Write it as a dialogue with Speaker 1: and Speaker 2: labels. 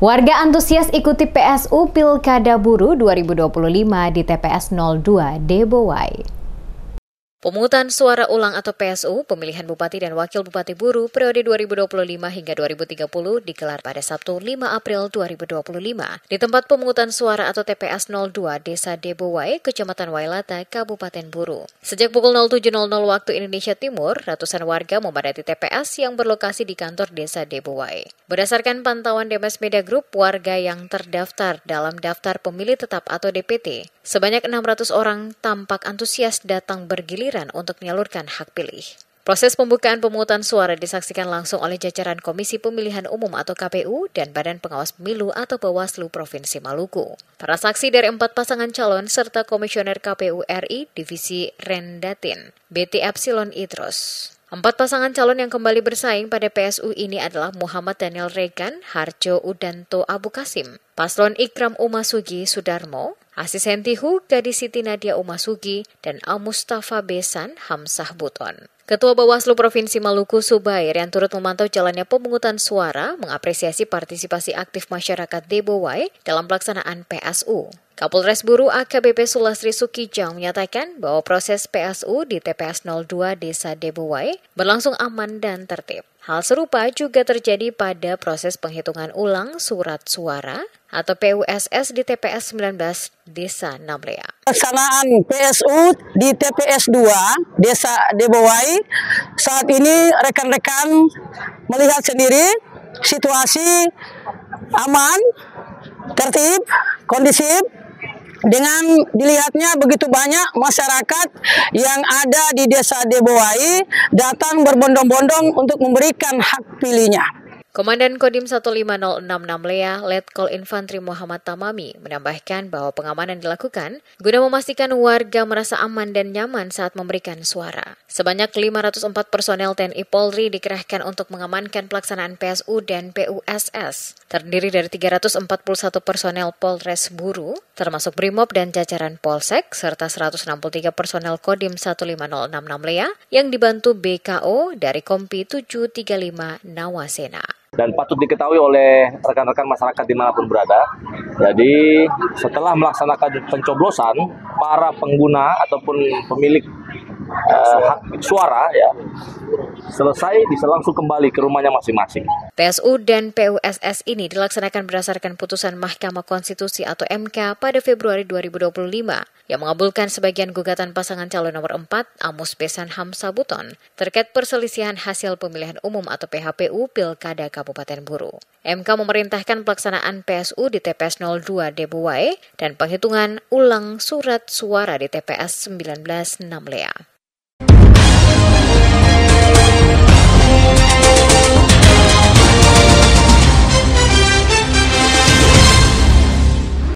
Speaker 1: Warga antusias ikuti PSU Pilkada Buru 2025 di TPS 02 Debowai.
Speaker 2: Pemungutan suara ulang atau PSU pemilihan Bupati dan Wakil Bupati Buru periode 2025 hingga 2030 digelar pada Sabtu 5 April 2025 di tempat pemungutan suara atau TPS 02 Desa Debowai, Kecamatan Wailata, Kabupaten Buru. Sejak pukul 07.00 waktu Indonesia Timur, ratusan warga memadati TPS yang berlokasi di kantor Desa Debowai. Berdasarkan pantauan Demes Media Group, warga yang terdaftar dalam daftar pemilih tetap atau DPT, sebanyak 600 orang tampak antusias datang bergiliran untuk menyalurkan hak pilih. Proses pembukaan pemungutan suara disaksikan langsung oleh jajaran Komisi Pemilihan Umum atau KPU dan Badan Pengawas Pemilu atau Bawaslu Provinsi Maluku. Para saksi dari 4 pasangan calon serta Komisioner KPU RI Divisi Rendatin, BT Epsilon Idros. 4 pasangan calon yang kembali bersaing pada PSU ini adalah Muhammad Daniel Regan, Harjo Udanto Abu Kasim, Paslon Ikram Umasugi Sudarmo, Asisten Tihu Gadis Siti Nadia Umasugi, dan Al-Mustafa Besan Hamsah Buton. Ketua Bawaslu Provinsi Maluku Subair yang turut memantau jalannya pemungutan suara mengapresiasi partisipasi aktif masyarakat Debowai dalam pelaksanaan PSU. Kapolres Buru AKBP Sulastri Sukijang menyatakan bahwa proses PSU di TPS 02 Desa Debowai berlangsung aman dan tertib. Hal serupa juga terjadi pada proses penghitungan ulang surat suara atau PUSS di TPS 19 Desa Namlea.
Speaker 3: Pelaksanaan PSU di TPS 2 Desa Debowai, saat ini rekan-rekan melihat sendiri situasi aman, tertib, kondisif, dengan dilihatnya begitu banyak masyarakat yang ada di Desa Debowai datang berbondong-bondong untuk memberikan hak pilihnya.
Speaker 2: Komandan Kodim 1506 Namlea, Letkol Infantri Muhammad Tamami, menambahkan bahwa pengamanan dilakukan guna memastikan warga merasa aman dan nyaman saat memberikan suara. Sebanyak 504 personel TNI Polri dikerahkan untuk mengamankan pelaksanaan PSU dan PUSS, terdiri dari 341 personel Polres Buru, termasuk Brimob dan jajaran Polsek, serta 163 personel Kodim 1506 Namlea yang dibantu BKO dari Kompi 735 Nawasena.
Speaker 4: Dan patut diketahui oleh rekan-rekan masyarakat dimanapun berada. Jadi setelah melaksanakan pencoblosan, para pengguna ataupun pemilik hak suara ya selesai bisa langsung kembali ke rumahnya masing-masing.
Speaker 2: PSU dan PUSS ini dilaksanakan berdasarkan putusan Mahkamah Konstitusi atau MK pada Februari 2025 yang mengabulkan sebagian gugatan pasangan calon nomor 4 Amos Besan Hamsah Buton terkait perselisihan hasil pemilihan umum atau PHPU Pilkada Kabupaten Buru. MK memerintahkan pelaksanaan PSU di TPS 02 Debowai dan penghitungan ulang surat suara di TPS 19 Namlea.